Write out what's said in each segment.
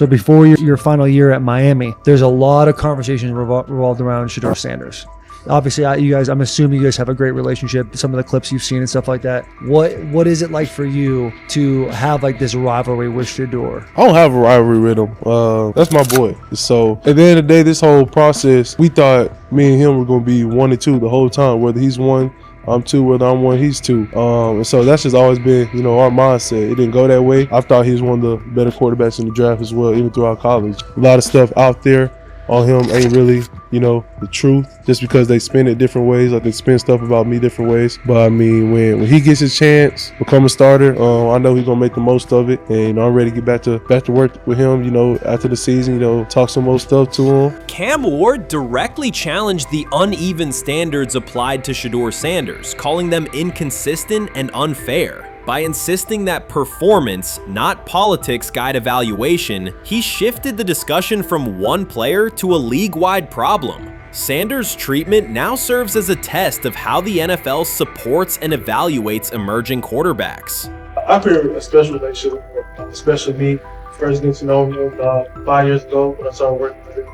So before your final year at Miami, there's a lot of conversations revolved around Shedeur Sanders. Obviously, I'm assuming you guys have a great relationship. Some of the clips you've seen and stuff like that. What is it like for you to have like this rivalry with Shedeur? I don't have a rivalry with him. That's my boy. So at the end of the day, this whole process, we thought me and him were going to be 1 and 2 the whole time. Whether he's 1, I'm 2. Whether I'm 1, he's 2. And so that's just always been, our mindset. It didn't go that way. I thought he was one of the better quarterbacks in the draft as well, even throughout college. A lot of stuff out there on him ain't really, the truth, just because they spin it different ways. Like they spin stuff about me different ways. But I mean, when he gets his chance, become a starter, I know he's gonna make the most of it. And I'm ready to get back to work with him, after the season, talk some more stuff to him. Cam Ward directly challenged the uneven standards applied to Shedeur Sanders, calling them inconsistent and unfair. By insisting that performance, not politics, guide evaluation, he shifted the discussion from one player to a league-wide problem. Sanders' treatment now serves as a test of how the NFL supports and evaluates emerging quarterbacks. I feel a special relationship, especially me. First getting to know him 5 years ago when I started working with him.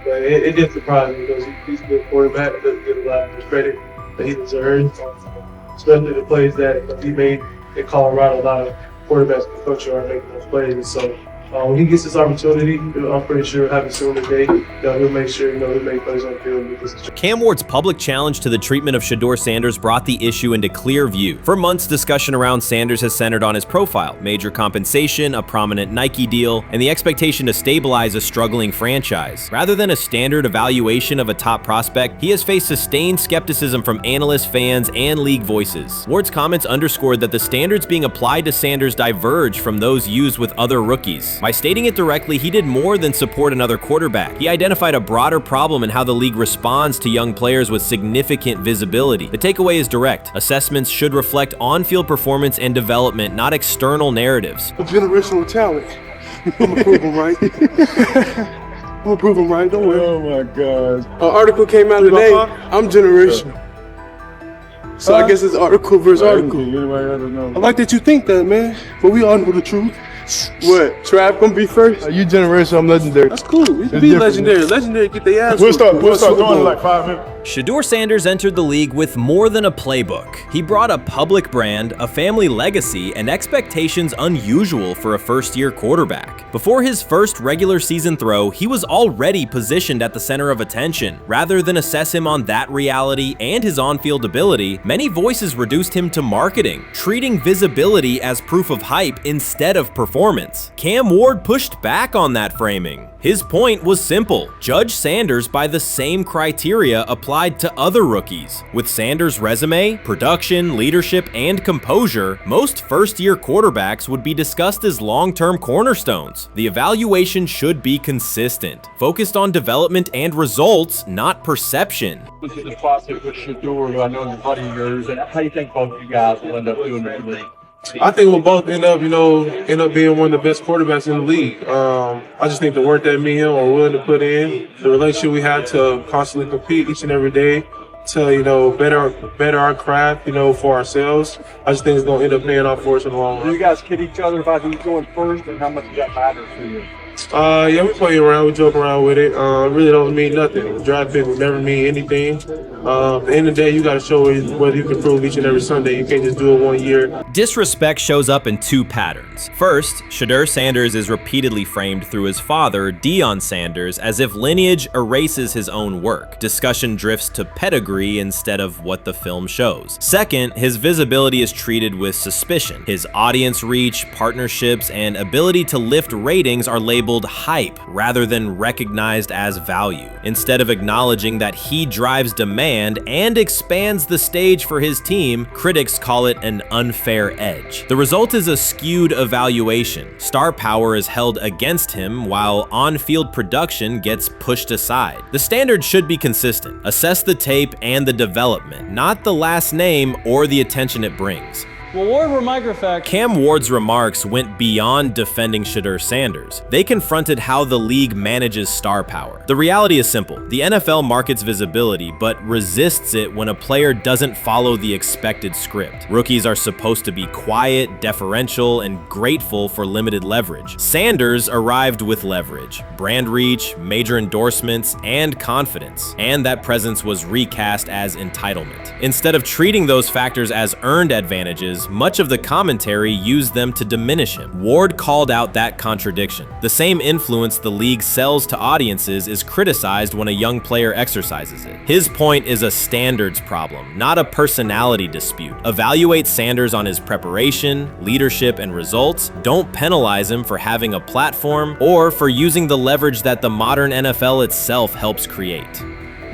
But it did surprise me because he's a good quarterback. He doesn't get a lot of credit that he deserves. Especially the plays that he made in Colorado. A lot of quarterbacks in the country are making those plays. So when he gets this opportunity, I'm pretty sure he'll have it soon today. He'll make sure he'll make plays on the field. Cam Ward's public challenge to the treatment of Shedeur Sanders brought the issue into clear view. For months, discussion around Sanders has centered on his profile, major compensation, a prominent Nike deal, and the expectation to stabilize a struggling franchise. Rather than a standard evaluation of a top prospect, he has faced sustained skepticism from analysts, fans, and league voices. Ward's comments underscored that the standards being applied to Sanders diverge from those used with other rookies. By stating it directly, he did more than support another quarterback. He identified a broader problem in how the league responds to young players with significant visibility. The takeaway is direct. Assessments should reflect on-field performance and development, not external narratives. A generational talent. I'm gonna prove him right. I'm gonna prove him right, don't worry. Oh my God. An article came out today. I'm generational. So I guess it's article versus article. I like that you think that, man. But we all know the truth. What? Trav gonna be first? You generational, I'm legendary. That's cool. We can be legendary. Legendary, get their ass. We'll start going in like 5 minutes. Shedeur Sanders entered the league with more than a playbook. He brought a public brand, a family legacy, and expectations unusual for a first-year quarterback. Before his first regular season throw, he was already positioned at the center of attention. Rather than assess him on that reality and his on-field ability, many voices reduced him to marketing, treating visibility as proof of hype instead of performance. Cam Ward pushed back on that framing. His point was simple: judge Sanders by the same criteria applied to other rookies. With Sanders' resume, production, leadership, and composure, most first-year quarterbacks would be discussed as long-term cornerstones. The evaluation should be consistent, focused on development and results, not perception. This is the process with Shedeur, who I know is a buddy of yours, and how do you think both of you guys will end up doing in the league? I think we'll both end up being one of the best quarterbacks in the league. I just think the work that me and him are willing to put in, the relationship we have to constantly compete each and every day, to better our craft, for ourselves. I just think it's gonna end up paying off for us in the long run. Do you guys kid each other about who's going first, and how much does that matter to you? Yeah, we play around, we joke around with it. Really don't mean nothing. The draft pick will never mean anything. At the end of the day, you got to show whether you can prove each and every Sunday. You can't just do it 1 year. Disrespect shows up in two patterns. First, Shedeur Sanders is repeatedly framed through his father, Deion Sanders, as if lineage erases his own work. Discussion drifts to pedigree instead of what the film shows. Second, his visibility is treated with suspicion. His audience reach, partnerships, and ability to lift ratings are labeled hype rather than recognized as value. Instead of acknowledging that he drives demand and expands the stage for his team, critics call it an unfair edge. The result is a skewed evaluation. Star power is held against him while on-field production gets pushed aside. The standard should be consistent. Assess the tape and the development, not the last name or the attention it brings. Well, Ward, where microfact. Cam Ward's remarks went beyond defending Shedeur Sanders. They confronted how the league manages star power. The reality is simple. The NFL markets visibility, but resists it when a player doesn't follow the expected script. Rookies are supposed to be quiet, deferential, and grateful for limited leverage. Sanders arrived with leverage, brand reach, major endorsements, and confidence. And that presence was recast as entitlement. Instead of treating those factors as earned advantages, much of the commentary used them to diminish him. Ward called out that contradiction. The same influence the league sells to audiences is criticized when a young player exercises it. His point is a standards problem, not a personality dispute. Evaluate Sanders on his preparation, leadership, and results. Don't penalize him for having a platform or for using the leverage that the modern NFL itself helps create.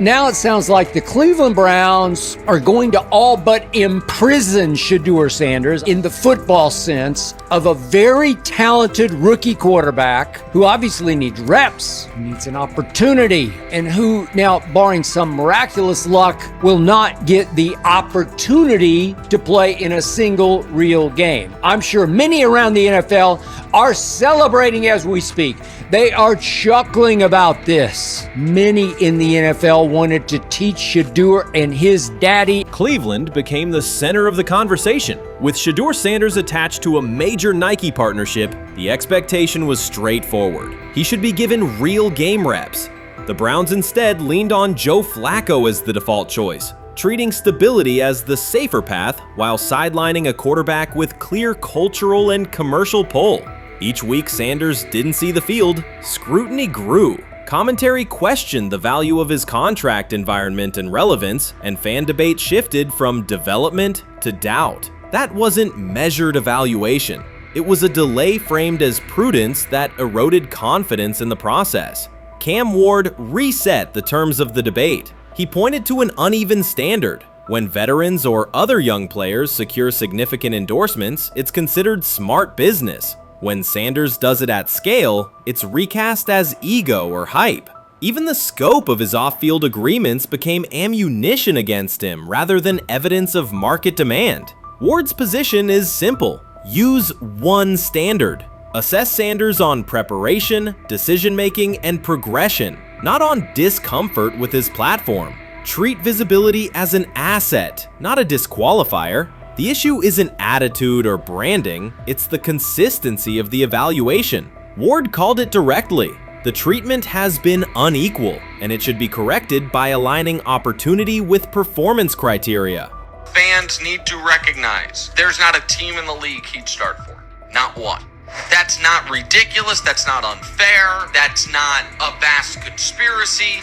Now it sounds like the Cleveland Browns are going to all but imprison Shedeur Sanders in the football sense of a very talented rookie quarterback who obviously needs reps, needs an opportunity, and who now, barring some miraculous luck, will not get the opportunity to play in a single real game. I'm sure many around the NFL are celebrating as we speak. They are chuckling about this. Many in the NFL wanted to teach Shedeur and his daddy. Cleveland became the center of the conversation. With Shedeur Sanders attached to a major Nike partnership, the expectation was straightforward. He should be given real game reps. The Browns instead leaned on Joe Flacco as the default choice, treating stability as the safer path while sidelining a quarterback with clear cultural and commercial pull. Each week Sanders didn't see the field, scrutiny grew. Commentary questioned the value of his contract environment and relevance, and fan debate shifted from development to doubt. That wasn't measured evaluation. It was a delay framed as prudence that eroded confidence in the process. Cam Ward reset the terms of the debate. He pointed to an uneven standard. When veterans or other young players secure significant endorsements, it's considered smart business. When Sanders does it at scale, it's recast as ego or hype. Even the scope of his off-field agreements became ammunition against him rather than evidence of market demand. Ward's position is simple. Use one standard. Assess Sanders on preparation, decision-making, and progression, not on discomfort with his platform. Treat visibility as an asset, not a disqualifier. The issue isn't attitude or branding, it's the consistency of the evaluation. Ward called it directly. The treatment has been unequal, and it should be corrected by aligning opportunity with performance criteria. Fans need to recognize there's not a team in the league he'd start for. Not one. That's not ridiculous, that's not unfair, that's not a vast conspiracy.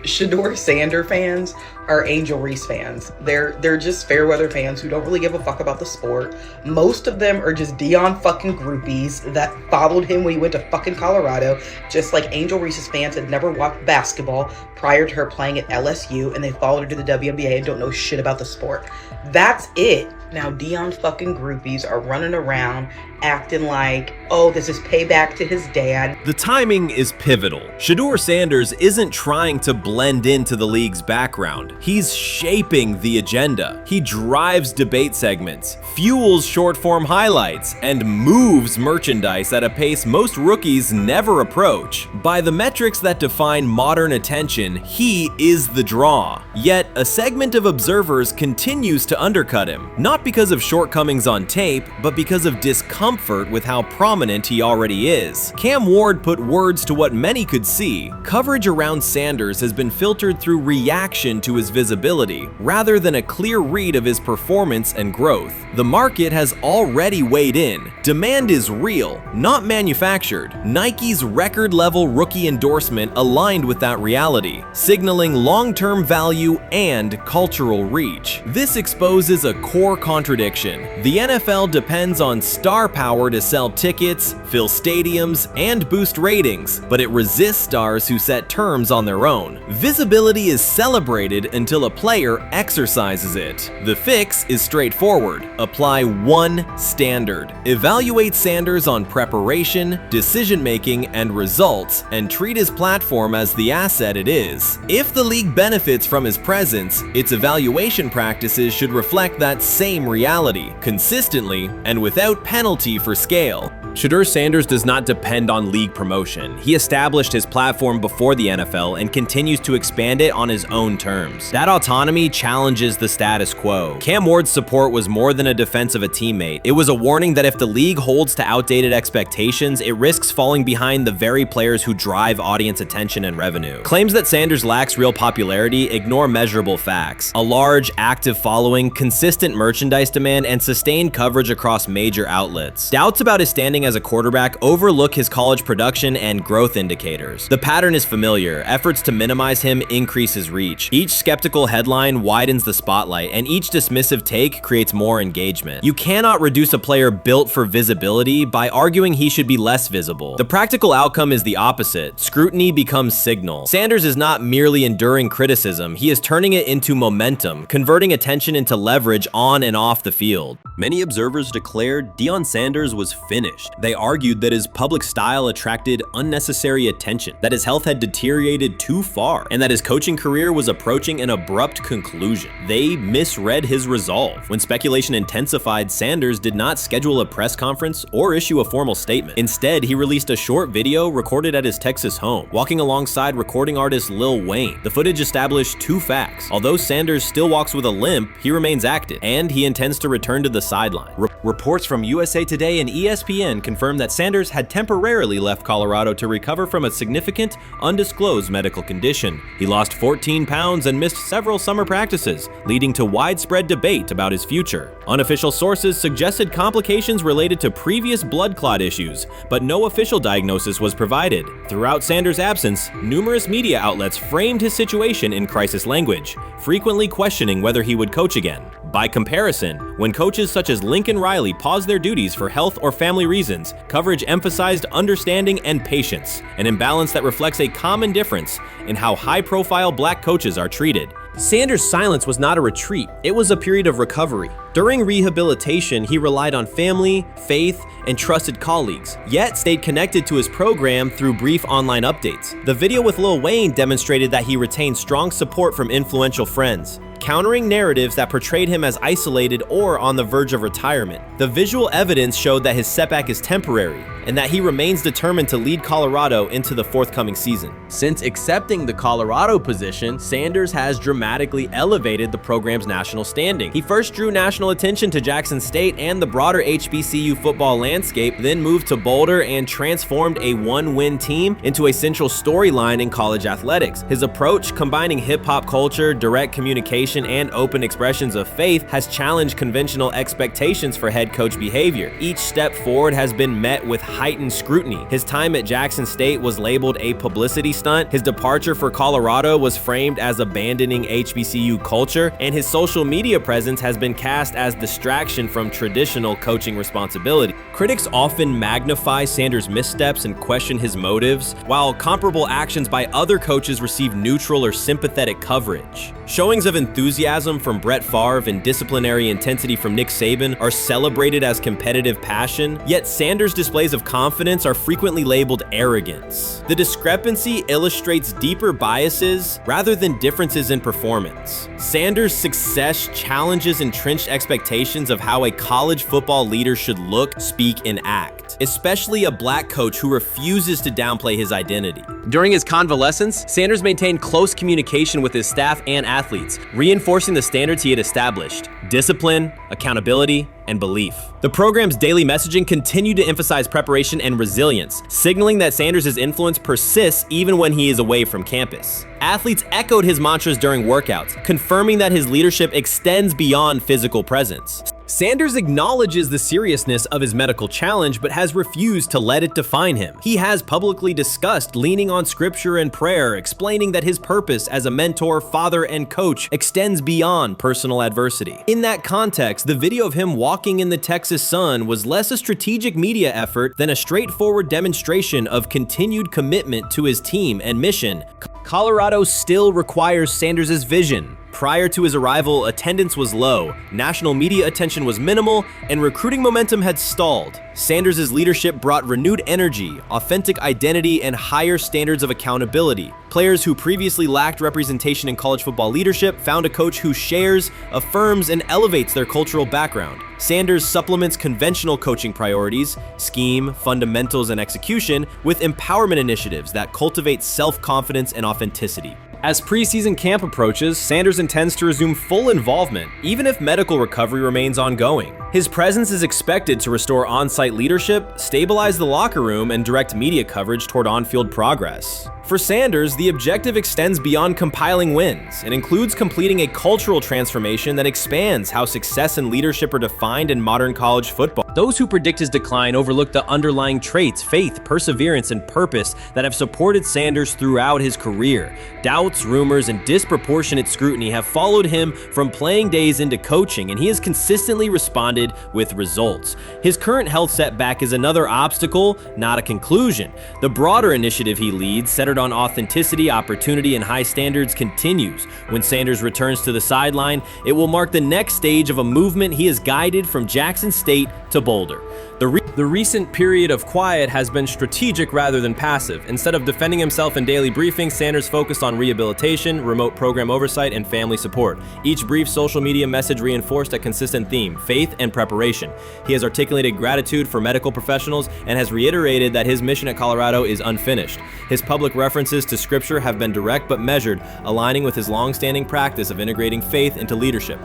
Shedeur Sanders fans are Angel Reese fans. They're just fair weather fans who don't really give a fuck about the sport. Most of them are just Deion fucking groupies that followed him when he went to fucking Colorado, just like Angel Reese's fans had never watched basketball prior to her playing at LSU, and they followed her to the WNBA and don't know shit about the sport. That's it. Now Deion fucking groupies are running around acting like, oh, this is payback to his dad. The timing is pivotal. Shedeur Sanders isn't trying to blend into the league's background. He's shaping the agenda. He drives debate segments, fuels short-form highlights, and moves merchandise at a pace most rookies never approach. By the metrics that define modern attention, he is the draw. Yet, a segment of observers continues to undercut him, not because of shortcomings on tape, but because of discomfort with how prominent he already is. Cam Ward put words to what many could see. Coverage around Sanders has been filtered through reaction to his visibility, rather than a clear read of his performance and growth. The market has already weighed in. Demand is real, not manufactured. Nike's record-level rookie endorsement aligned with that reality, signaling long-term value and cultural reach. This exposes a core contradiction. The NFL depends on star power to sell tickets, fill stadiums, and boost ratings, but it resists stars who set terms on their own. Visibility is celebrated until a player exercises it. The fix is straightforward. Apply one standard. Evaluate Sanders on preparation, decision-making, and results, and treat his platform as the asset it is. If the league benefits from his presence, its evaluation practices should reflect that same same reality, consistently and without penalty for scale. Shedeur Sanders does not depend on league promotion. He established his platform before the NFL and continues to expand it on his own terms. That autonomy challenges the status quo. Cam Ward's support was more than a defense of a teammate. It was a warning that if the league holds to outdated expectations, it risks falling behind the very players who drive audience attention and revenue. Claims that Sanders lacks real popularity ignore measurable facts. A large, active following, consistent merchandise demand, and sustained coverage across major outlets. Doubts about his standing as a quarterback overlook his college production and growth indicators. The pattern is familiar. Efforts to minimize him increase his reach. Each skeptical headline widens the spotlight, and each dismissive take creates more engagement. You cannot reduce a player built for visibility by arguing he should be less visible. The practical outcome is the opposite. Scrutiny becomes signal. Sanders is not merely enduring criticism, he is turning it into momentum, converting attention into leverage on and off the field. Many observers declared Deion Sanders was finished. They argued that his public style attracted unnecessary attention, that his health had deteriorated too far, and that his coaching career was approaching an abrupt conclusion. They misread his resolve. When speculation intensified, Sanders did not schedule a press conference or issue a formal statement. Instead, he released a short video recorded at his Texas home, walking alongside recording artist Lil Wayne. The footage established two facts. Although Sanders still walks with a limp, he remains active, and he intends to return to the sideline. Reports from USA Today and ESPN confirmed that Sanders had temporarily left Colorado to recover from a significant, undisclosed medical condition. He lost 14 pounds and missed several summer practices, leading to widespread debate about his future. Unofficial sources suggested complications related to previous blood clot issues, but no official diagnosis was provided. Throughout Sanders' absence, numerous media outlets framed his situation in crisis language, frequently questioning whether he would coach again. By comparison, when coaches such as Lincoln Riley paused their duties for health or family reasons, coverage emphasized understanding and patience, an imbalance that reflects a common difference in how high-profile black coaches are treated. Sanders' silence was not a retreat, it was a period of recovery. During rehabilitation, he relied on family, faith, and trusted colleagues, yet stayed connected to his program through brief online updates. The video with Lil Wayne demonstrated that he retained strong support from influential friends, countering narratives that portrayed him as isolated or on the verge of retirement. The visual evidence showed that his setback is temporary, and that he remains determined to lead Colorado into the forthcoming season. Since accepting the Colorado position, Sanders has dramatically elevated the program's national standing. He first drew national attention to Jackson State and the broader HBCU football landscape, then moved to Boulder and transformed a one-win team into a central storyline in college athletics. His approach, combining hip-hop culture, direct communication, and open expressions of faith, has challenged conventional expectations for head coach behavior. Each step forward has been met with heightened scrutiny. His time at Jackson State was labeled a publicity stunt, his departure for Colorado was framed as abandoning HBCU culture, and his social media presence has been cast as distraction from traditional coaching responsibility. Critics often magnify Sanders' missteps and question his motives, while comparable actions by other coaches receive neutral or sympathetic coverage. Showings of enthusiasm from Brett Favre and disciplinary intensity from Nick Saban are celebrated as competitive passion, yet Sanders' displays of confidence are frequently labeled arrogance. The discrepancy illustrates deeper biases rather than differences in performance. Sanders' success challenges entrenched expectations of how a college football leader should look, speak, and act, especially a black coach who refuses to downplay his identity. During his convalescence, Sanders maintained close communication with his staff and athletes, reinforcing the standards he had established: discipline, accountability, and belief. The program's daily messaging continued to emphasize preparation and resilience, signaling that Sanders' influence persists even when he is away from campus. Athletes echoed his mantras during workouts, confirming that his leadership extends beyond physical presence. Sanders acknowledges the seriousness of his medical challenge, but has refused to let it define him. He has publicly discussed leaning on scripture and prayer, explaining that his purpose as a mentor, father, and coach extends beyond personal adversity. In that context, the video of him walking in the Texas sun was less a strategic media effort than a straightforward demonstration of continued commitment to his team and mission. Colorado still requires Sanders' vision, Prior to his arrival, attendance was low, national media attention was minimal, and recruiting momentum had stalled. Sanders' leadership brought renewed energy, authentic identity, and higher standards of accountability. Players who previously lacked representation in college football leadership found a coach who shares, affirms, and elevates their cultural background. Sanders supplements conventional coaching priorities, scheme, fundamentals, and execution with empowerment initiatives that cultivate self-confidence and authenticity. As preseason camp approaches, Sanders intends to resume full involvement, even if medical recovery remains ongoing. His presence is expected to restore on-site leadership, stabilize the locker room, and direct media coverage toward on-field progress. For Sanders, the objective extends beyond compiling wins. It includes completing a cultural transformation that expands how success and leadership are defined in modern college football. Those who predict his decline overlook the underlying traits, faith, perseverance, and purpose that have supported Sanders throughout his career. Doubts, rumors, and disproportionate scrutiny have followed him from playing days into coaching, and he has consistently responded with results. His current health setback is another obstacle, not a conclusion. The broader initiative he leads, centered on authenticity, opportunity, and high standards, continues. When Sanders returns to the sideline, it will mark the next stage of a movement he has guided from Jackson State to Boulder. The recent period of quiet has been strategic rather than passive. Instead of defending himself in daily briefings, Sanders focused on rehabilitation, remote program oversight, and family support. Each brief social media message reinforced a consistent theme: faith and preparation. He has articulated gratitude for medical professionals and has reiterated that his mission at Colorado is unfinished. His public references to scripture have been direct but measured, aligning with his long-standing practice of integrating faith into leadership.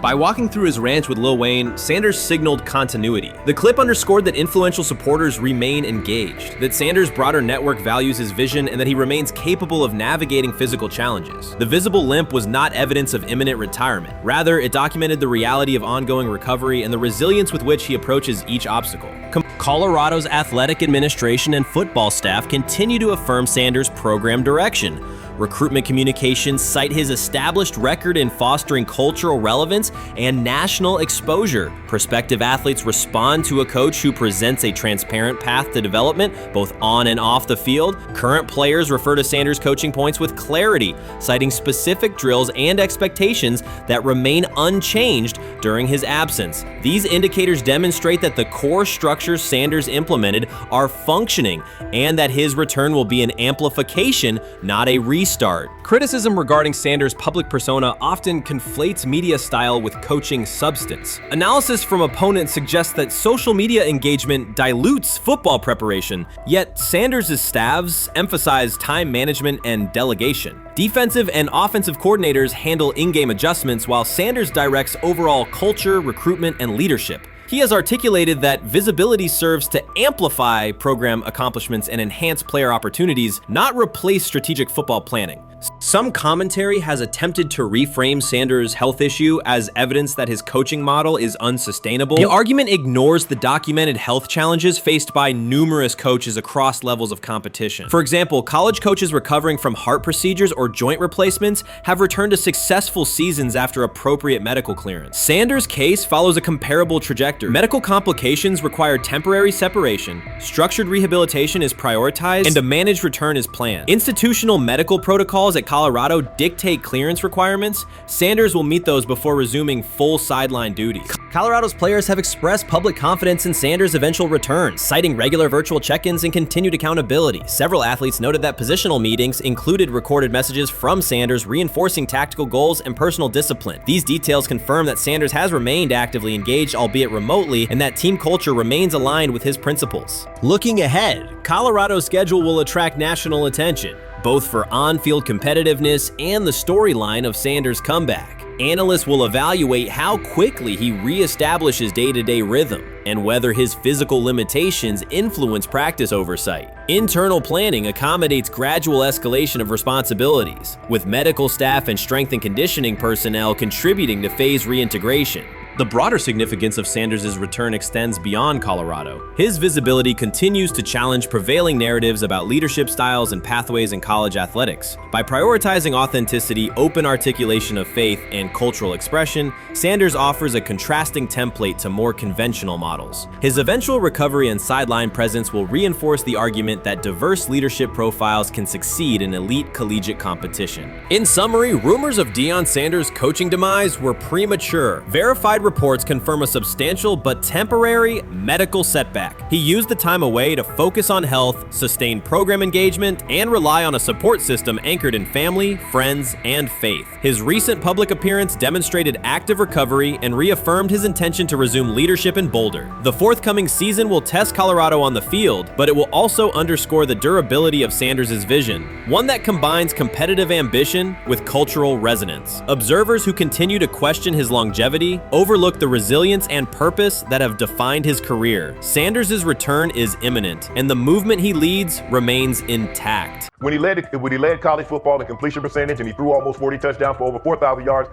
By walking through his ranch with Lil Wayne, Sanders signaled continuity. The clip underscored that influential supporters remain engaged, that Sanders' broader network values his vision, and that he remains capable of navigating physical challenges. The visible limp was not evidence of imminent retirement. Rather, it documented the reality of ongoing recovery and the resilience with which he approaches each obstacle. Colorado's athletic administration and football staff continue to affirm Sanders' program direction. Recruitment communications cite his established record in fostering cultural relevance and national exposure. Prospective athletes respond to a coach who presents a transparent path to development, both on and off the field. Current players refer to Sanders' coaching points with clarity, citing specific drills and expectations that remain unchanged during his absence. These indicators demonstrate that the core structures Sanders implemented are functioning, and that his return will be an amplification, not a restart. Criticism regarding Sanders' public persona often conflates media style with coaching substance. Analysis from opponents suggests that social media engagement dilutes football preparation, yet Sanders' staffs emphasize time management and delegation. Defensive and offensive coordinators handle in-game adjustments, while Sanders directs overall culture, recruitment, and leadership. He has articulated that visibility serves to amplify program accomplishments and enhance player opportunities, not replace strategic football planning. Some commentary has attempted to reframe Sanders' health issue as evidence that his coaching model is unsustainable. The argument ignores the documented health challenges faced by numerous coaches across levels of competition. For example, college coaches recovering from heart procedures or joint replacements have returned to successful seasons after appropriate medical clearance. Sanders' case follows a comparable trajectory. Medical complications require temporary separation, structured rehabilitation is prioritized, and a managed return is planned. Institutional medical protocols at Colorado dictate clearance requirements. Sanders will meet those before resuming full sideline duties. Colorado's players have expressed public confidence in Sanders' eventual return, citing regular virtual check-ins and continued accountability. Several athletes noted that positional meetings included recorded messages from Sanders reinforcing tactical goals and personal discipline. These details confirm that Sanders has remained actively engaged, albeit remotely, and that team culture remains aligned with his principles. Looking ahead, Colorado's schedule will attract national attention, both for on-field competitiveness and the storyline of Sanders' comeback. Analysts will evaluate how quickly he reestablishes day-to-day rhythm and whether his physical limitations influence practice oversight. Internal planning accommodates gradual escalation of responsibilities, with medical staff and strength and conditioning personnel contributing to phase reintegration. The broader significance of Sanders' return extends beyond Colorado. His visibility continues to challenge prevailing narratives about leadership styles and pathways in college athletics. By prioritizing authenticity, open articulation of faith, and cultural expression, Sanders offers a contrasting template to more conventional models. His eventual recovery and sideline presence will reinforce the argument that diverse leadership profiles can succeed in elite collegiate competition. In summary, rumors of Deion Sanders' coaching demise were premature. Verified reports confirm a substantial but temporary medical setback. He used the time away to focus on health, sustain program engagement, and rely on a support system anchored in family, friends, and faith. His recent public appearance demonstrated active recovery and reaffirmed his intention to resume leadership in Boulder. The forthcoming season will test Colorado on the field, but it will also underscore the durability of Sanders' vision, one that combines competitive ambition with cultural resonance. Observers who continue to question his longevity overlook the resilience and purpose that have defined his career. Sanders' return is imminent, and the movement he leads remains intact. When he led college football in completion percentage and he threw almost 40 touchdowns for over 4,000 yards,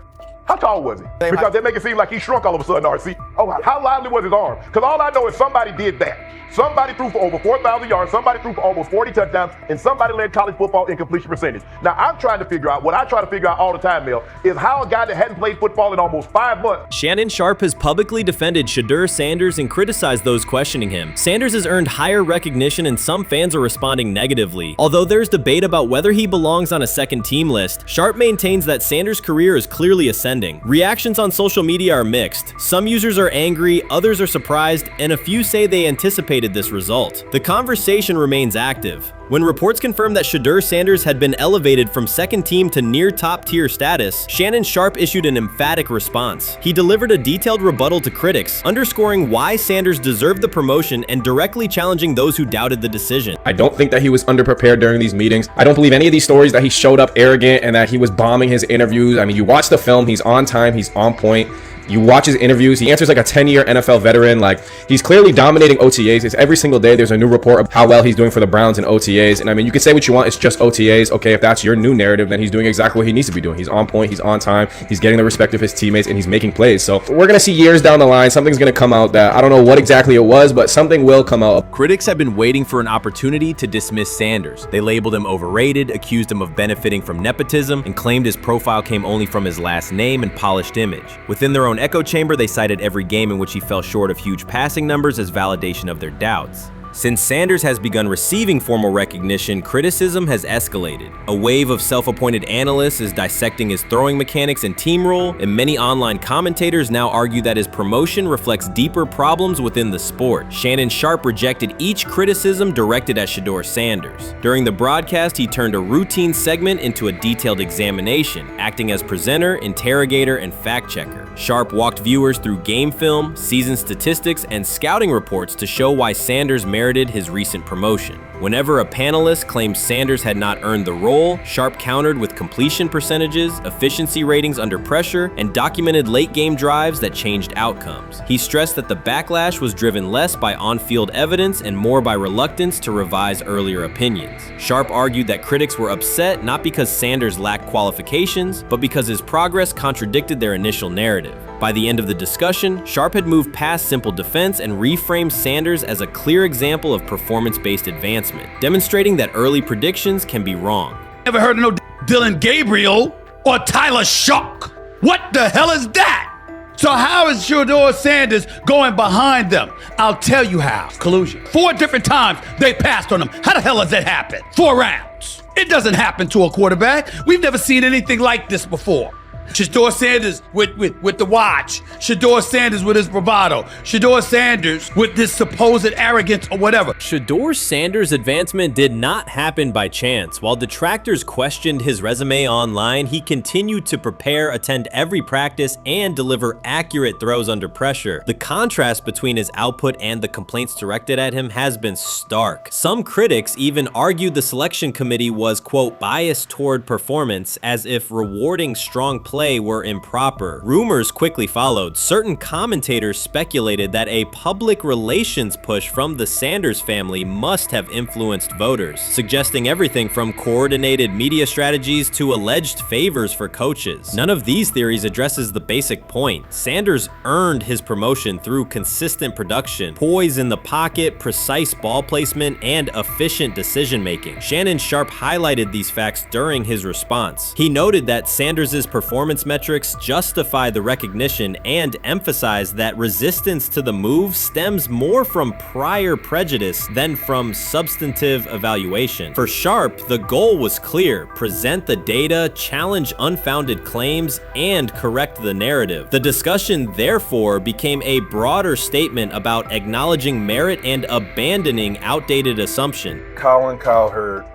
how tall was he? Because they make it seem like he shrunk all of a sudden, RC. Oh, how lively was his arm? Because all I know is somebody did that. Somebody threw for over 4,000 yards, somebody threw for almost 40 touchdowns, and somebody led college football in completion percentage. Now, I'm trying to figure out, what I try to figure out all the time, Mel, is how a guy that hadn't played football in almost 5 months. Shannon Sharpe has publicly defended Shedeur Sanders and criticized those questioning him. Sanders has earned higher recognition and some fans are responding negatively. Although there's debate about whether he belongs on a second team list, Sharpe maintains that Sanders' career is clearly ascending. Reactions on social media are mixed. Some users are angry, others are surprised, and a few say they anticipated this result. The conversation remains active. When reports confirmed that Shedeur Sanders had been elevated from second team to near top tier status, Shannon Sharpe issued an emphatic response. He delivered a detailed rebuttal to critics, underscoring why Sanders deserved the promotion and directly challenging those who doubted the decision. I don't think that he was underprepared during these meetings. I don't believe any of these stories that he showed up arrogant and that he was bombing his interviews. I mean, you watch the film, he's on time, he's on point. You watch his interviews, he answers like a 10-year NFL veteran. Like, he's clearly dominating OTAs. It's every single day there's a new report of how well he's doing for the Browns in OTAs. And I mean, you can say what you want, it's just OTAs. Okay, if that's your new narrative, then he's doing exactly what he needs to be doing. He's on point, he's on time, he's getting the respect of his teammates, and he's making plays. So we're gonna see years down the line, something's gonna come out that I don't know what exactly it was, but something will come out. Critics have been waiting for an opportunity to dismiss Sanders. They labeled him overrated, accused him of benefiting from nepotism, and claimed his profile came only from his last name and polished image. Within their own echo chamber, they cited every game in which he fell short of huge passing numbers as validation of their doubts. Since Sanders has begun receiving formal recognition, criticism has escalated. A wave of self-appointed analysts is dissecting his throwing mechanics and team role, and many online commentators now argue that his promotion reflects deeper problems within the sport. Shannon Sharpe rejected each criticism directed at Shedeur Sanders. During the broadcast, he turned a routine segment into a detailed examination, acting as presenter, interrogator, and fact-checker. Sharpe walked viewers through game film, season statistics, and scouting reports to show why Sanders merited his recent promotion. Whenever a panelist claimed Sanders had not earned the role, Sharpe countered with completion percentages, efficiency ratings under pressure, and documented late-game drives that changed outcomes. He stressed that the backlash was driven less by on-field evidence and more by reluctance to revise earlier opinions. Sharpe argued that critics were upset not because Sanders lacked qualifications, but because his progress contradicted their initial narrative. By the end of the discussion, Sharpe had moved past simple defense and reframed Sanders as a clear example of performance-based advancement, demonstrating that early predictions can be wrong. Never heard of no Dylan Gabriel or Tyler Shock. What the hell is that? So how is Shedeur Sanders going behind them? I'll tell you how. Collusion. 4 different times they passed on him. How the hell does that happen? 4 rounds. It doesn't happen to a quarterback. We've never seen anything like this before. Shedeur Sanders with the watch. Shedeur Sanders with his bravado. Shedeur Sanders with this supposed arrogance or whatever. Shedeur Sanders' advancement did not happen by chance. While detractors questioned his resume online, he continued to prepare, attend every practice, and deliver accurate throws under pressure. The contrast between his output and the complaints directed at him has been stark. Some critics even argued the selection committee was, quote, biased toward performance, as if rewarding strong play were improper. Rumors quickly followed. Certain commentators speculated that a public relations push from the Sanders family must have influenced voters, suggesting everything from coordinated media strategies to alleged favors for coaches. None of these theories addresses the basic point. Sanders earned his promotion through consistent production, poise in the pocket, precise ball placement, and efficient decision-making. Shannon Sharpe highlighted these facts during his response. He noted that Sanders' performance metrics justify the recognition and emphasized that resistance to the move stems more from prior prejudice than from substantive evaluation. For Sharpe, the goal was clear: present the data, challenge unfounded claims, and correct the narrative. The discussion, therefore, became a broader statement about acknowledging merit and abandoning outdated assumption. Colin Cowherd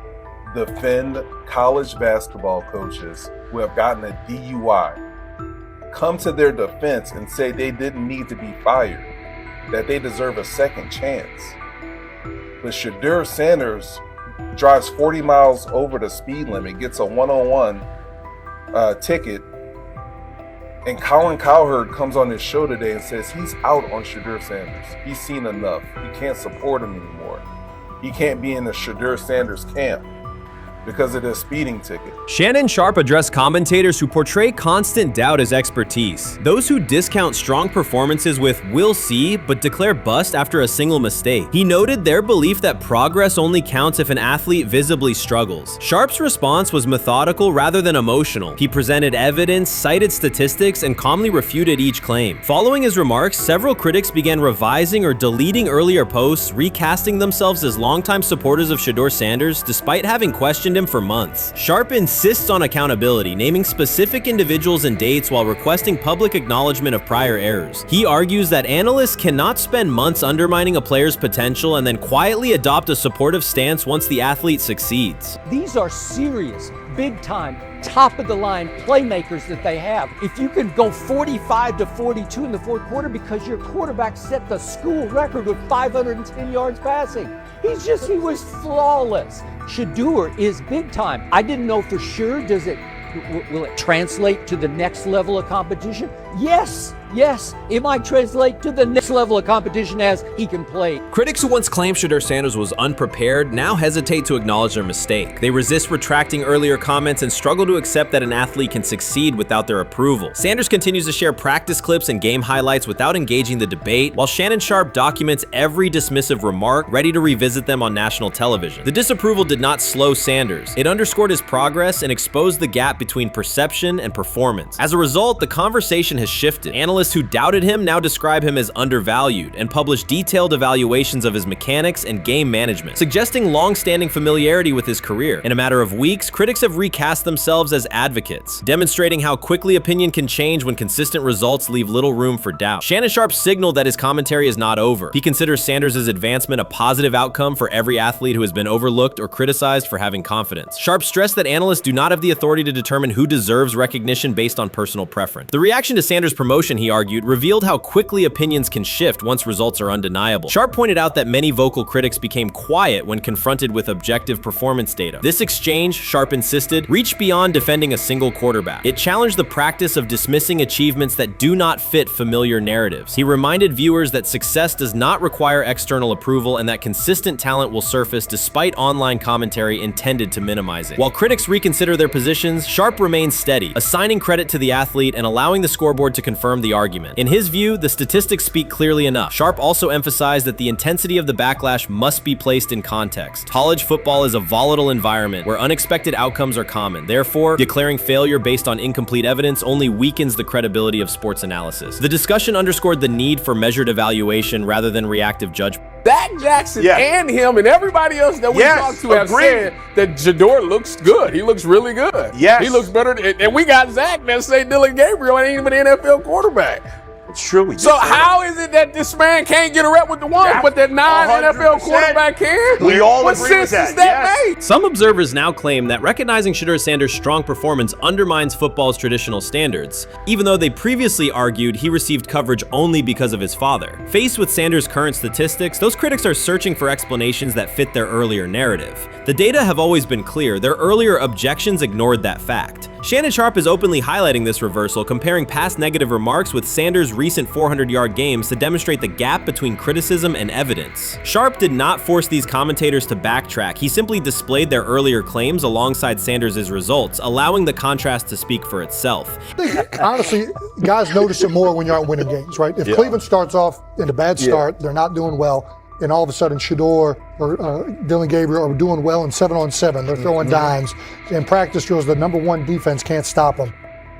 defend college basketball coaches who have gotten a DUI, come to their defense and say they didn't need to be fired, that they deserve a second chance. But Shedeur Sanders drives 40 miles over the speed limit, gets a one-on-one ticket, and Colin Cowherd comes on his show today and says he's out on Shedeur Sanders. He's seen enough. He can't support him anymore. He can't be in the Shedeur Sanders camp because of this speeding ticket. Shannon Sharpe addressed commentators who portray constant doubt as expertise. Those who discount strong performances with "we'll see" but declare bust after a single mistake. He noted their belief that progress only counts if an athlete visibly struggles. Sharpe's response was methodical rather than emotional. He presented evidence, cited statistics, and calmly refuted each claim. Following his remarks, several critics began revising or deleting earlier posts, recasting themselves as longtime supporters of Shedeur Sanders despite having questioned him for months. Sharpe insists on accountability, naming specific individuals and dates while requesting public acknowledgement of prior errors. He argues that analysts cannot spend months undermining a player's potential and then quietly adopt a supportive stance once the athlete succeeds. These are serious, big-time, top-of-the-line playmakers that they have. If you can go 45 to 42 in the fourth quarter because your quarterback set the school record with 510 yards passing. He was flawless. Shedeur is big time. I didn't know for sure, will it translate to the next level of competition? Yes. It might translate to the next level of competition as he can play. Critics who once claimed Shedeur Sanders was unprepared now hesitate to acknowledge their mistake. They resist retracting earlier comments and struggle to accept that an athlete can succeed without their approval. Sanders continues to share practice clips and game highlights without engaging the debate, while Shannon Sharpe documents every dismissive remark, ready to revisit them on national television. The disapproval did not slow Sanders. It underscored his progress and exposed the gap between perception and performance. As a result, the conversation has shifted. Analysts who doubted him now describe him as undervalued and publish detailed evaluations of his mechanics and game management, suggesting long-standing familiarity with his career. In a matter of weeks, critics have recast themselves as advocates, demonstrating how quickly opinion can change when consistent results leave little room for doubt. Shannon Sharpe signaled that his commentary is not over. He considers Sanders' advancement a positive outcome for every athlete who has been overlooked or criticized for having confidence. Sharpe stressed that analysts do not have the authority to determine who deserves recognition based on personal preference. The reaction to Sanders' promotion, he argued, revealed how quickly opinions can shift once results are undeniable. Sharpe pointed out that many vocal critics became quiet when confronted with objective performance data. This exchange, Sharpe insisted, reached beyond defending a single quarterback. It challenged the practice of dismissing achievements that do not fit familiar narratives. He reminded viewers that success does not require external approval and that consistent talent will surface despite online commentary intended to minimize it. While critics reconsider their positions, Sharpe remains steady, assigning credit to the athlete and allowing the scoreboard to confirm the argument. In his view, the statistics speak clearly enough. Sharpe also emphasized that the intensity of the backlash must be placed in context. College football is a volatile environment where unexpected outcomes are common. Therefore, declaring failure based on incomplete evidence only weakens the credibility of sports analysis. The discussion underscored the need for measured evaluation rather than reactive judgment. Zach Jackson and him and everybody else that we talked to have said that Shedeur looks good. He looks really good. He looks better. And we got Zach that say Dillon Gabriel ain't even an NFL quarterback. It's true. So how is it that this man can't get a rep with the ones, but that non-NFL quarterback can? We all what agree sense with that. does that make? Some observers now claim that recognizing Shedeur Sanders' strong performance undermines football's traditional standards, even though they previously argued he received coverage only because of his father. Faced with Sanders' current statistics, those critics are searching for explanations that fit their earlier narrative. The data have always been clear. Their earlier objections ignored that fact. Shannon Sharpe is openly highlighting this reversal, comparing past negative remarks with Sanders' recent 400-yard games to demonstrate the gap between criticism and evidence. Sharpe did not force these commentators to backtrack. He simply displayed their earlier claims alongside Sanders' results, allowing the contrast to speak for itself. Honestly, guys notice it more when you're out winning games, right? If Cleveland starts off in a bad start, they're not doing well, and all of a sudden Shedeur or Dillon Gabriel are doing well in 7-on-7. They're throwing dimes. In practice drills, the number one defense can't stop them.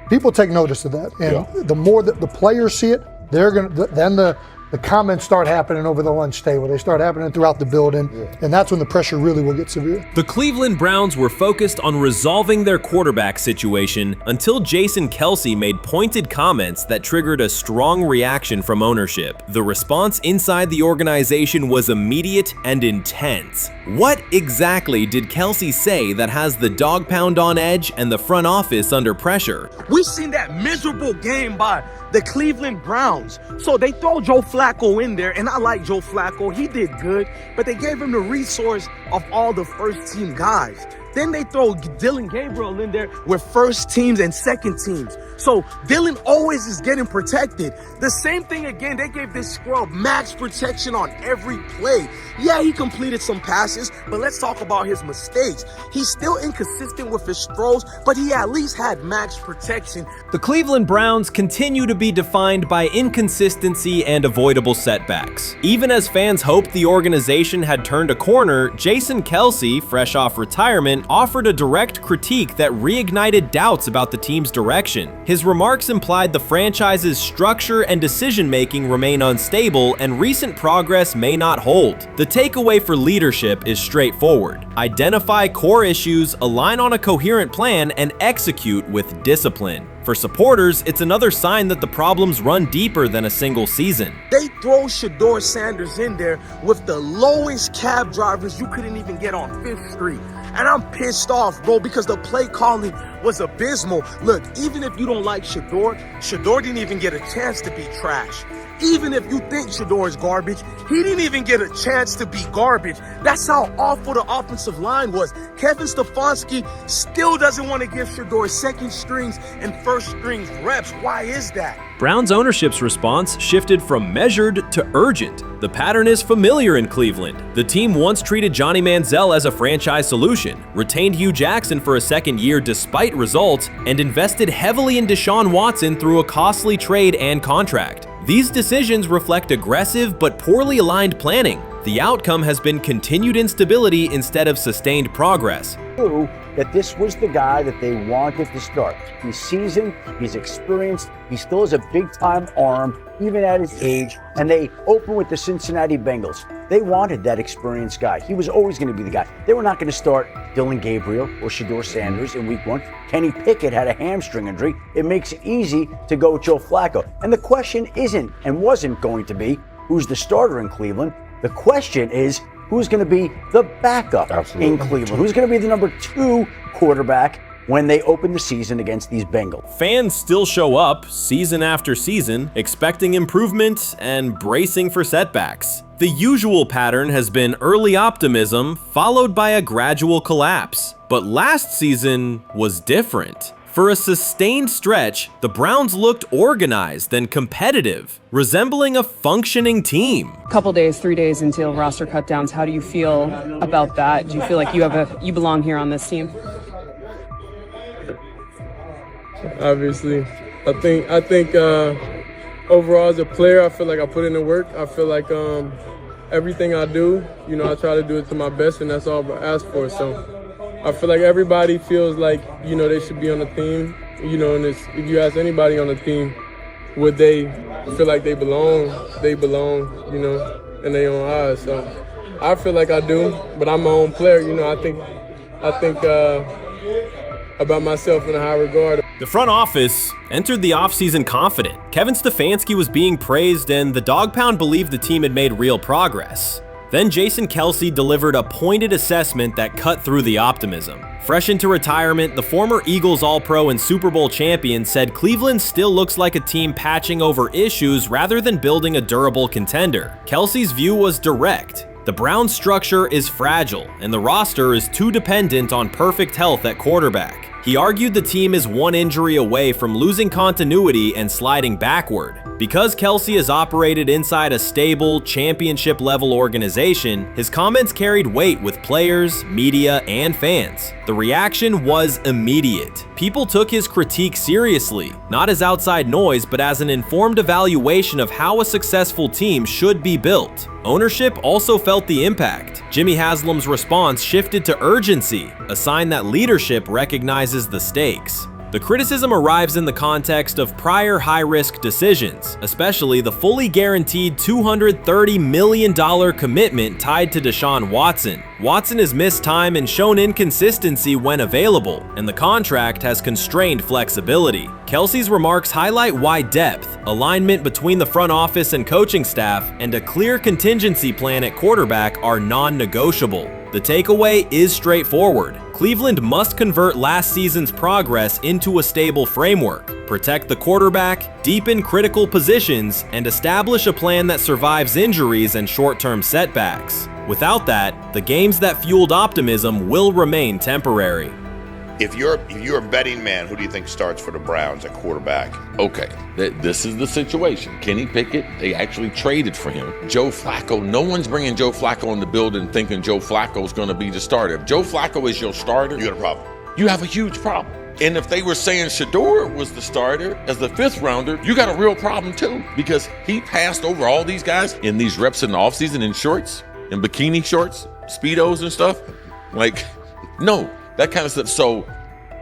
People take notice of that, and the more that the players see it, they're gonna. Then the comments start happening over the lunch table. They start happening throughout the building, and that's when the pressure really will get severe. The Cleveland Browns were focused on resolving their quarterback situation until Jason Kelce made pointed comments that triggered a strong reaction from ownership. The response inside the organization was immediate and intense. What exactly did Kelce say that has the dog pound on edge and the front office under pressure? We've seen that miserable game by the Cleveland Browns. So they throw Joe Flacco in there, and I like Joe Flacco. He did good, but they gave him the resource of all the first-team guys. Then they throw Dillon Gabriel in there with first teams and second teams. So Dillon always is getting protected. The same thing again, they gave this scrub max protection on every play. Yeah, he completed some passes, but let's talk about his mistakes. He's still inconsistent with his throws, but he at least had max protection. The Cleveland Browns continue to be defined by inconsistency and avoidable setbacks. Even as fans hoped the organization had turned a corner, Jason Kelce, fresh off retirement, offered a direct critique that reignited doubts about the team's direction. His remarks implied the franchise's structure and decision-making remain unstable and recent progress may not hold. The takeaway for leadership is straightforward. Identify core issues, align on a coherent plan, and execute with discipline. For supporters, it's another sign that the problems run deeper than a single season. They throw Shedeur Sanders in there with the lowest cab drivers you couldn't even get on 5th Street. And I'm pissed off, bro, because the play calling was abysmal. Look, even if you don't like Shedeur didn't even get a chance to be trash. Even if you think Shedeur is garbage, he didn't even get a chance to be garbage. That's how awful the offensive line was. Kevin Stefanski still doesn't want to give Shedeur second strings and first strings reps. Why is that? Browns ownership's response shifted from measured to urgent. The pattern is familiar in Cleveland. The team once treated Johnny Manziel as a franchise solution, retained Hugh Jackson for a second year despite results, and invested heavily in Deshaun Watson through a costly trade and contract. These decisions reflect aggressive but poorly aligned planning. The outcome has been continued instability instead of sustained progress. That this was the guy that they wanted to start. He's seasoned, he's experienced, he still has a big-time arm, even at his age, and they open with the Cincinnati Bengals. They wanted that experienced guy. He was always going to be the guy. They were not going to start Dillon Gabriel or Shedeur Sanders in week 1. Kenny Pickett had a hamstring injury. It makes it easy to go with Joe Flacco. And the question isn't and wasn't going to be who's the starter in Cleveland. The question is who's going to be the backup in Cleveland? Who's going to be the number 2 quarterback when they open the season against these Bengals? Fans still show up season after season, expecting improvement and bracing for setbacks. The usual pattern has been early optimism followed by a gradual collapse. But last season was different. For a sustained stretch, the Browns looked organized and competitive, resembling a functioning team. Couple days, 3 days until roster cutdowns. How do you feel about that? Do you feel like you belong here on this team? Obviously, I think overall as a player, I feel like I put in the work. I feel like everything I do, I try to do it to my best, and that's all I ask for. So I feel like everybody feels like, they should be on the team, and if you ask anybody on the team, would they feel like they belong, in their own eyes. So I feel like I do, but I'm my own player, I think about myself in a high regard. The front office entered the offseason confident. Kevin Stefanski was being praised, and the Dog Pound believed the team had made real progress. Then Jason Kelce delivered a pointed assessment that cut through the optimism. Fresh into retirement, the former Eagles All-Pro and Super Bowl champion said Cleveland still looks like a team patching over issues rather than building a durable contender. Kelce's view was direct. The Browns' structure is fragile, and the roster is too dependent on perfect health at quarterback. He argued the team is one injury away from losing continuity and sliding backward. Because Kelce has operated inside a stable, championship-level organization, his comments carried weight with players, media, and fans. The reaction was immediate. People took his critique seriously, not as outside noise, but as an informed evaluation of how a successful team should be built. Ownership also felt the impact. Jimmy Haslam's response shifted to urgency, a sign that leadership recognizes the stakes. The criticism arrives in the context of prior high-risk decisions, especially the fully guaranteed $230 million commitment tied to Deshaun Watson. Watson has missed time and shown inconsistency when available, and the contract has constrained flexibility. Kelce's remarks highlight why depth, alignment between the front office and coaching staff, and a clear contingency plan at quarterback are non-negotiable. The takeaway is straightforward. Cleveland must convert last season's progress into a stable framework, protect the quarterback, deepen critical positions, and establish a plan that survives injuries and short-term setbacks. Without that, the games that fueled optimism will remain temporary. If you're a betting man, who do you think starts for the Browns at quarterback? Okay, this is the situation. Kenny Pickett, they actually traded for him. Joe Flacco, no one's bringing Joe Flacco in the building thinking Joe Flacco's going to be the starter. If Joe Flacco is your starter, you got a problem. You have a huge problem. And if they were saying Shedeur was the starter as the 5th rounder, you got a real problem too, because he passed over all these guys in these reps in the offseason in shorts, in bikini shorts, Speedos and stuff. Like, no. That kind of stuff. So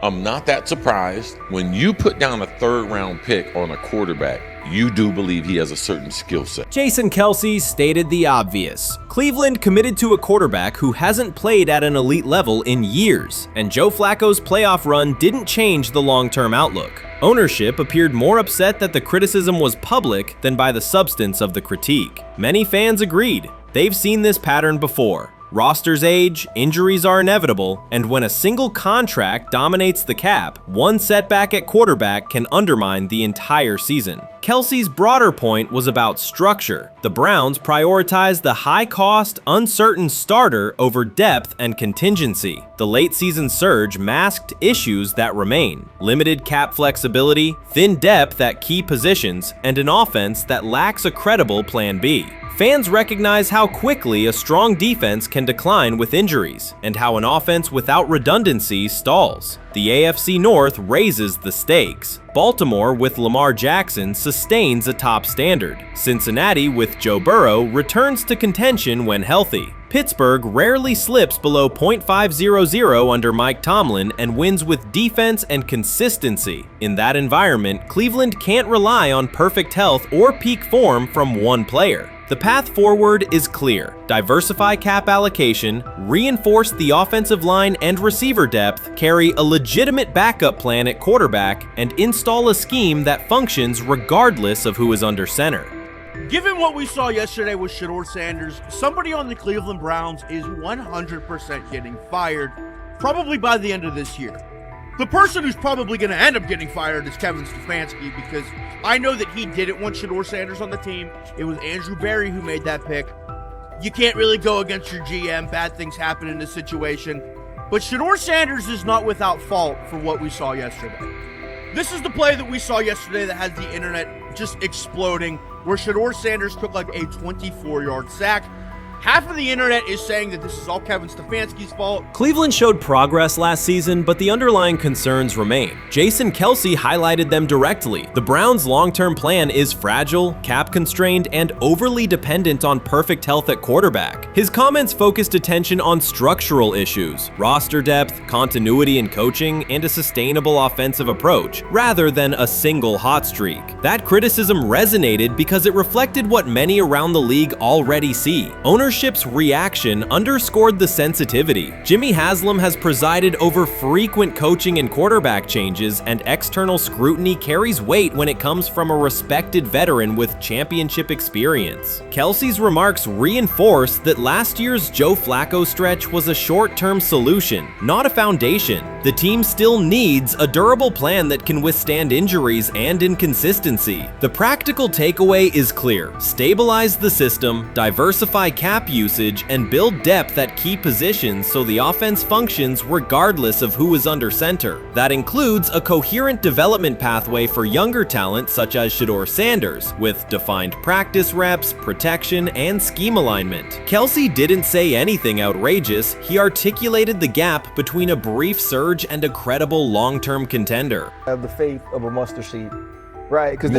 I'm not that surprised when you put down a 3rd round pick on a quarterback. You do believe he has a certain skill set. Jason Kelce stated the obvious. Cleveland committed to a quarterback who hasn't played at an elite level in years, and Joe Flacco's playoff run didn't change the long-term outlook. Ownership appeared more upset that the criticism was public than by the substance of the critique. Many fans agreed. They've seen this pattern before. Rosters age, injuries are inevitable, and when a single contract dominates the cap, one setback at quarterback can undermine the entire season. Kelce's broader point was about structure. The Browns prioritized the high-cost, uncertain starter over depth and contingency. The late-season surge masked issues that remain: limited cap flexibility, thin depth at key positions, and an offense that lacks a credible plan B. Fans recognize how quickly a strong defense can decline with injuries, and how an offense without redundancy stalls. The AFC North raises the stakes. Baltimore with Lamar Jackson sustains a top standard. Cincinnati with Joe Burrow returns to contention when healthy. Pittsburgh rarely slips below .500 under Mike Tomlin and wins with defense and consistency. In that environment, Cleveland can't rely on perfect health or peak form from one player. The path forward is clear. Diversify cap allocation, reinforce the offensive line and receiver depth, carry a legitimate backup plan at quarterback, and install a scheme that functions regardless of who is under center. Given what we saw yesterday with Shedeur Sanders, somebody on the Cleveland Browns is 100% getting fired, probably by the end of this year. The person who's probably going to end up getting fired is Kevin Stefanski, because I know that he didn't want Shedeur Sanders on the team. It was Andrew Berry who made that pick. You can't really go against your GM. Bad things happen in this situation. But Shedeur Sanders is not without fault for what we saw yesterday. This is the play that we saw yesterday that has the internet just exploding, where Shedeur Sanders took like a 24-yard sack. Half of the internet is saying that this is all Kevin Stefanski's fault. Cleveland showed progress last season, but the underlying concerns remain. Jason Kelce highlighted them directly. The Browns' long-term plan is fragile, cap-constrained, and overly dependent on perfect health at quarterback. His comments focused attention on structural issues, roster depth, continuity in coaching, and a sustainable offensive approach, rather than a single hot streak. That criticism resonated because it reflected what many around the league already see. Ownership ownership's reaction underscored the sensitivity. Jimmy Haslam has presided over frequent coaching and quarterback changes, and external scrutiny carries weight when it comes from a respected veteran with championship experience. Kelce's remarks reinforce that last year's Joe Flacco stretch was a short-term solution, not a foundation. The team still needs a durable plan that can withstand injuries and inconsistency. The practical takeaway is clear: stabilize the system, diversify cap usage, and build depth at key positions so the offense functions regardless of who is under center. That includes a coherent development pathway for younger talent such as Shedeur Sanders, with defined practice reps, protection, and scheme alignment. Kelce didn't say anything outrageous. He articulated the gap between a brief surge and a credible long-term contender. I have the faith of a mustard seed. Right, because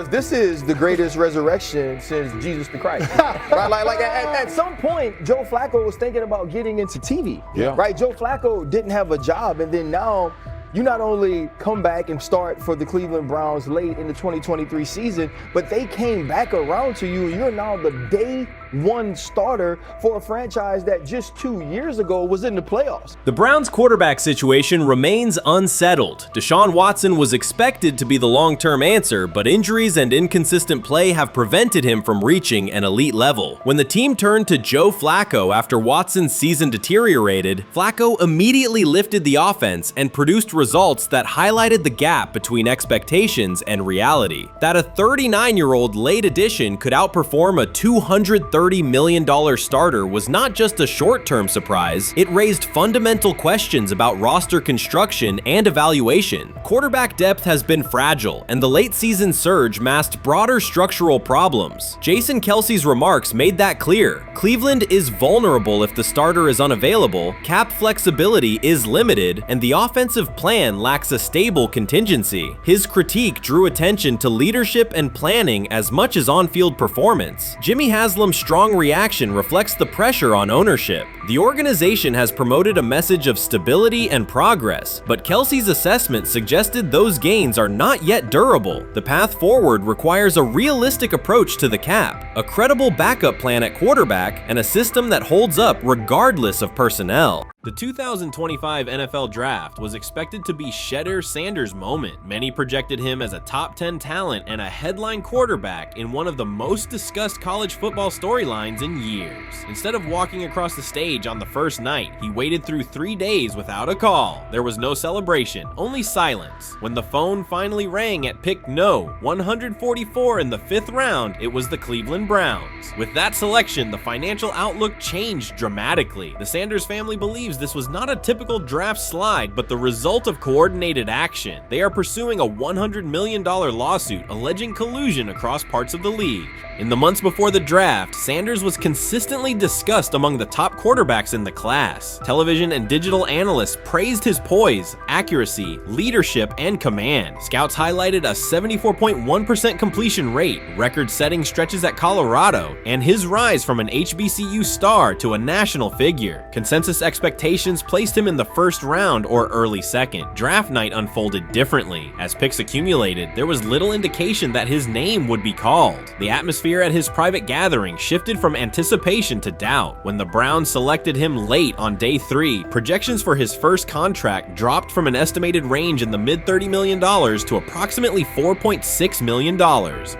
this is the greatest resurrection since Jesus the Christ. Right, like at some point, Joe Flacco was thinking about getting into TV. Yeah. Right, Joe Flacco didn't have a job, and then now you not only come back and start for the Cleveland Browns late in the 2023 season, but they came back around to you, and you're now the day one starter for a franchise that just 2 years ago was in the playoffs. The Browns' quarterback situation remains unsettled. Deshaun Watson was expected to be the long-term answer, but injuries and inconsistent play have prevented him from reaching an elite level. When the team turned to Joe Flacco after Watson's season deteriorated, Flacco immediately lifted the offense and produced results that highlighted the gap between expectations and reality. That a 39-year-old late addition could outperform a $230 million starter was not just a short-term surprise, it raised fundamental questions about roster construction and evaluation. Quarterback depth has been fragile, and the late-season surge masked broader structural problems. Jason Kelce's remarks made that clear. Cleveland is vulnerable if the starter is unavailable, cap flexibility is limited, and the offensive plan lacks a stable contingency. His critique drew attention to leadership and planning as much as on-field performance. Jimmy Haslam's strong reaction reflects the pressure on ownership. The organization has promoted a message of stability and progress, but Kelce's assessment suggested those gains are not yet durable. The path forward requires a realistic approach to the cap, a credible backup plan at quarterback, and a system that holds up regardless of personnel. The 2025 NFL Draft was expected to be Shedeur Sanders' moment. Many projected him as a top 10 talent and a headline quarterback in one of the most discussed college football storylines in years. Instead of walking across the stage on the first night, he waited through 3 days without a call. There was no celebration, only silence. When the phone finally rang at pick no. 144 in the 5th round, it was the Cleveland Browns. With that selection, the financial outlook changed dramatically. The Sanders family believes this was not a typical draft slide, but the result of coordinated action. They are pursuing a $100 million lawsuit alleging collusion across parts of the league. In the months before the draft, Sanders was consistently discussed among the top quarterbacks in the class. Television and digital analysts praised his poise, accuracy, leadership, and command. Scouts highlighted a 74.1% completion rate, record-setting stretches at Colorado, and his rise from an HBCU star to a national figure. Consensus expectations placed him in the first round or early second. Draft night unfolded differently. As picks accumulated, there was little indication that his name would be called. The atmosphere at his private gathering shifted from anticipation to doubt. When the Browns selected him late on day 3, projections for his first contract dropped from an estimated range in the mid-$30 million to approximately $4.6 million,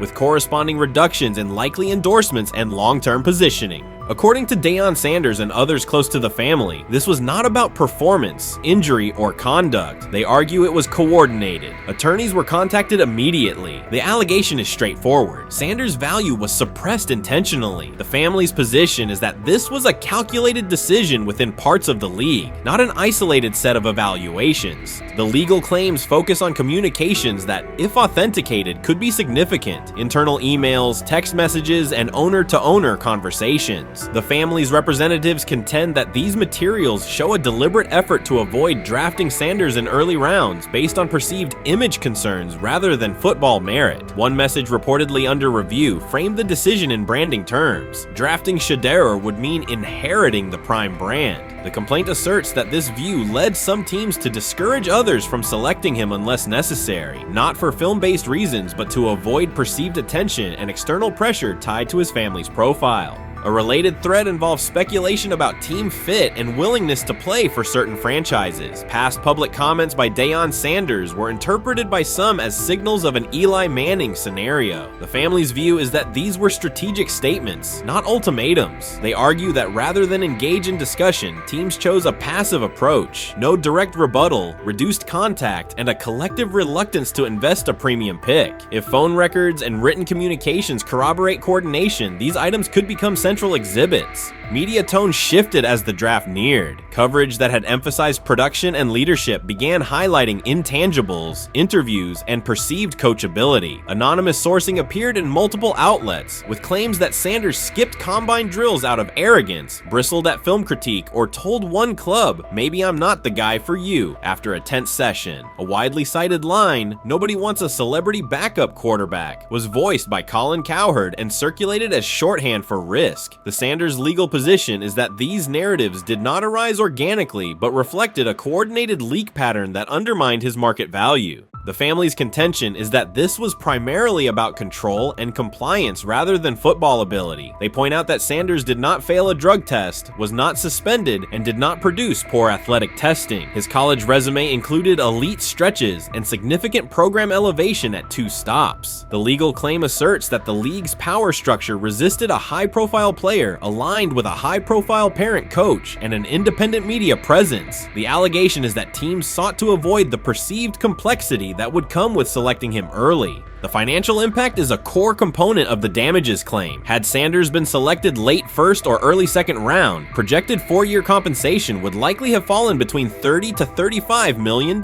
with corresponding reductions in likely endorsements and long-term positioning. According to Deion Sanders and others close to the family, this was not about performance, injury, or conduct. They argue it was coordinated. Attorneys were contacted immediately. The allegation is straightforward. Sanders' value was suppressed intentionally. The family's position is that this was a calculated decision within parts of the league, not an isolated set of evaluations. The legal claims focus on communications that, if authenticated, could be significant. Internal emails, text messages, and owner-to-owner conversations. The family's representatives contend that these materials show a deliberate effort to avoid drafting Sanders in early rounds based on perceived image concerns rather than football merit. One message reportedly under review framed the decision in branding terms. Drafting Shedeur would mean inheriting the Prime brand. The complaint asserts that this view led some teams to discourage others from selecting him unless necessary, not for film-based reasons, but to avoid perceived attention and external pressure tied to his family's profile. A related thread involves speculation about team fit and willingness to play for certain franchises. Past public comments by Deion Sanders were interpreted by some as signals of an Eli Manning scenario. The family's view is that these were strategic statements, not ultimatums. They argue that rather than engage in discussion, teams chose a passive approach, no direct rebuttal, reduced contact, and a collective reluctance to invest a premium pick. If phone records and written communications corroborate coordination, these items could become central exhibits. Media tone shifted as the draft neared. Coverage that had emphasized production and leadership began highlighting intangibles, interviews, and perceived coachability. Anonymous sourcing appeared in multiple outlets, with claims that Sanders skipped combine drills out of arrogance, bristled at film critique, or told one club, "Maybe I'm not the guy for you," after a tense session. A widely cited line, "Nobody wants a celebrity backup quarterback," was voiced by Colin Cowherd and circulated as shorthand for risk. The Sanders legal position is that these narratives did not arise organically, but reflected a coordinated leak pattern that undermined his market value. The family's contention is that this was primarily about control and compliance rather than football ability. They point out that Sanders did not fail a drug test, was not suspended, and did not produce poor athletic testing. His college resume included elite stretches and significant program elevation at 2 stops. The legal claim asserts that the league's power structure resisted a high-profile player aligned with a high-profile parent coach and an independent media presence. The allegation is that teams sought to avoid the perceived complexity that would come with selecting him early. The financial impact is a core component of the damages claim. Had Sanders been selected late first or early second round, projected 4-year compensation would likely have fallen between $30 to $35 million,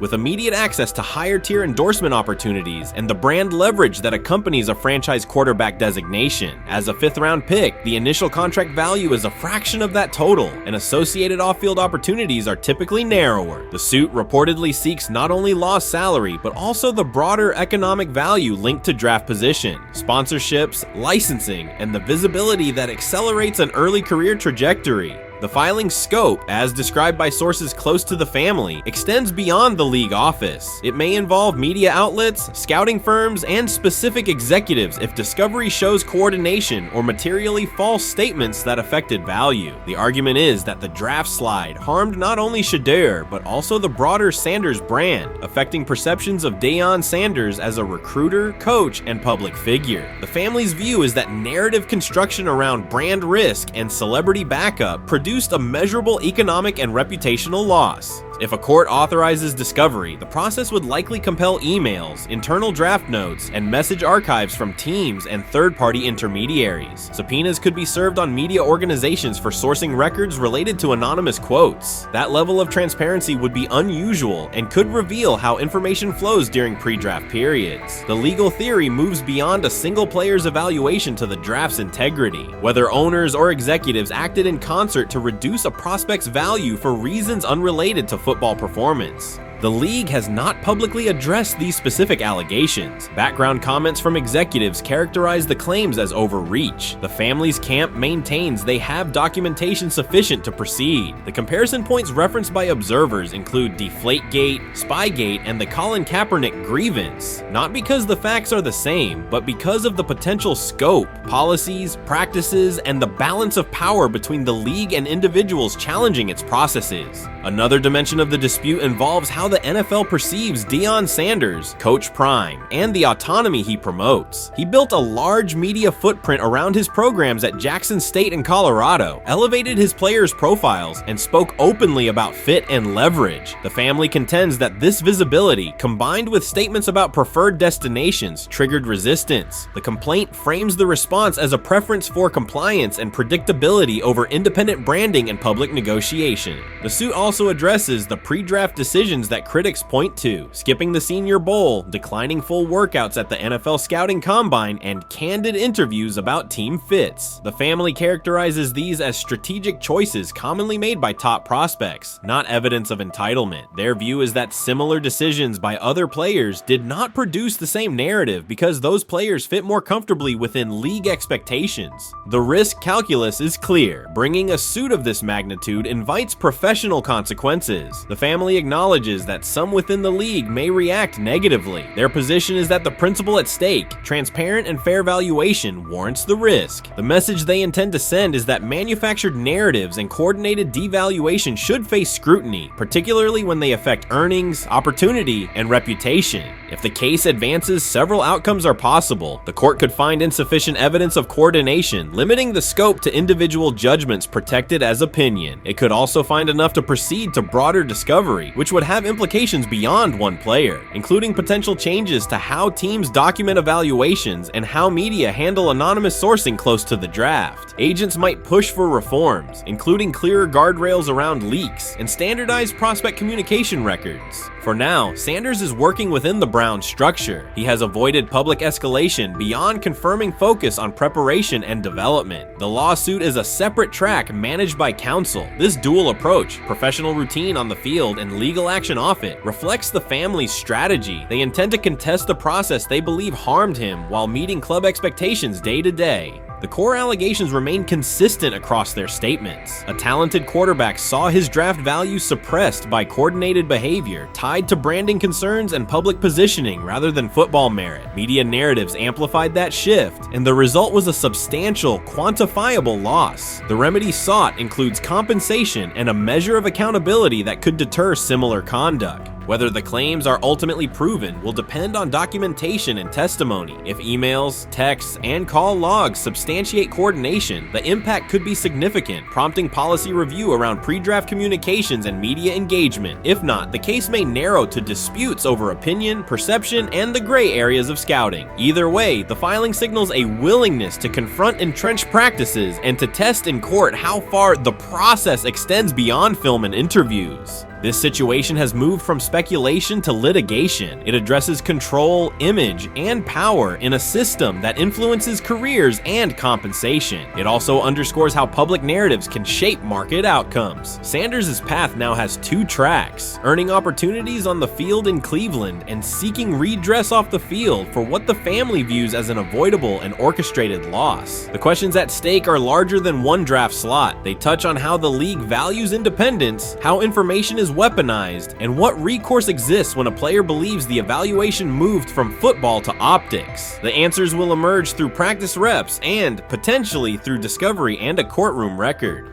with immediate access to higher tier endorsement opportunities and the brand leverage that accompanies a franchise quarterback designation. As a 5th round pick, the initial contract value is a fraction of that total, and associated off-field opportunities are typically narrower. The suit reportedly seeks not only lost salary, but also the broader economic value linked to draft position, sponsorships, licensing, and the visibility that accelerates an early career trajectory. The filing's scope, as described by sources close to the family, extends beyond the league office. It may involve media outlets, scouting firms, and specific executives if discovery shows coordination or materially false statements that affected value. The argument is that the draft slide harmed not only Shedeur, but also the broader Sanders brand, affecting perceptions of Deion Sanders as a recruiter, coach, and public figure. The family's view is that narrative construction around brand risk and celebrity backup produced a measurable economic and reputational loss. If a court authorizes discovery, the process would likely compel emails, internal draft notes, and message archives from teams and third-party intermediaries. Subpoenas could be served on media organizations for sourcing records related to anonymous quotes. That level of transparency would be unusual and could reveal how information flows during pre-draft periods. The legal theory moves beyond a single player's evaluation to the draft's integrity, whether owners or executives acted in concert to reduce a prospect's value for reasons unrelated to football performance. The league has not publicly addressed these specific allegations. Background comments from executives characterize the claims as overreach. The family's camp maintains they have documentation sufficient to proceed. The comparison points referenced by observers include Deflategate, Spygate, and the Colin Kaepernick grievance, not because the facts are the same, but because of the potential scope, policies, practices, and the balance of power between the league and individuals challenging its processes. Another dimension of the dispute involves how the NFL perceives Deion Sanders, Coach Prime, and the autonomy he promotes. He built a large media footprint around his programs at Jackson State and Colorado, elevated his players' profiles, and spoke openly about fit and leverage. The family contends that this visibility, combined with statements about preferred destinations, triggered resistance. The complaint frames the response as a preference for compliance and predictability over independent branding and public negotiation. The suit also addresses the pre-draft decisions that critics point to, skipping the Senior Bowl, declining full workouts at the NFL Scouting Combine, and candid interviews about team fits. The family characterizes these as strategic choices commonly made by top prospects, not evidence of entitlement. Their view is that similar decisions by other players did not produce the same narrative because those players fit more comfortably within league expectations. The risk calculus is clear. Bringing a suit of this magnitude invites professional conversation consequences. The family acknowledges that some within the league may react negatively. Their position is that the principle at stake, transparent and fair valuation, warrants the risk. The message they intend to send is that manufactured narratives and coordinated devaluation should face scrutiny, particularly when they affect earnings, opportunity, and reputation. If the case advances, several outcomes are possible. The court could find insufficient evidence of coordination, limiting the scope to individual judgments protected as opinion. It could also find enough to proceed to broader discovery, which would have implications beyond one player, including potential changes to how teams document evaluations and how media handle anonymous sourcing close to the draft. Agents might push for reforms, including clearer guardrails around leaks and standardized prospect communication records. For now, Sanders is working within the Browns structure. He has avoided public escalation beyond confirming focus on preparation and development. The lawsuit is a separate track managed by counsel. This dual approach, professional routine on the field and legal action off it, reflects the family's strategy. They intend to contest the process they believe harmed him while meeting club expectations day to day. The core allegations remain consistent across their statements. A talented quarterback saw his draft value suppressed by coordinated behavior tied to branding concerns and public positioning rather than football merit. Media narratives amplified that shift, and the result was a substantial, quantifiable loss. The remedy sought includes compensation and a measure of accountability that could deter similar conduct. Whether the claims are ultimately proven will depend on documentation and testimony. If emails, texts, and call logs substantiate coordination, the impact could be significant, prompting policy review around pre-draft communications and media engagement. If not, the case may narrow to disputes over opinion, perception, and the gray areas of scouting. Either way, the filing signals a willingness to confront entrenched practices and to test in court how far the process extends beyond film and interviews. This situation has moved from speculation to litigation. It addresses control, image, and power in a system that influences careers and compensation. It also underscores how public narratives can shape market outcomes. Sanders' path now has two tracks: earning opportunities on the field in Cleveland and seeking redress off the field for what the family views as an avoidable and orchestrated loss. The questions at stake are larger than one draft slot. They touch on how the league values independence, how information is weaponized, and what recourse exists when a player believes the evaluation moved from football to optics. The answers will emerge through practice reps and, potentially, through discovery and a courtroom record.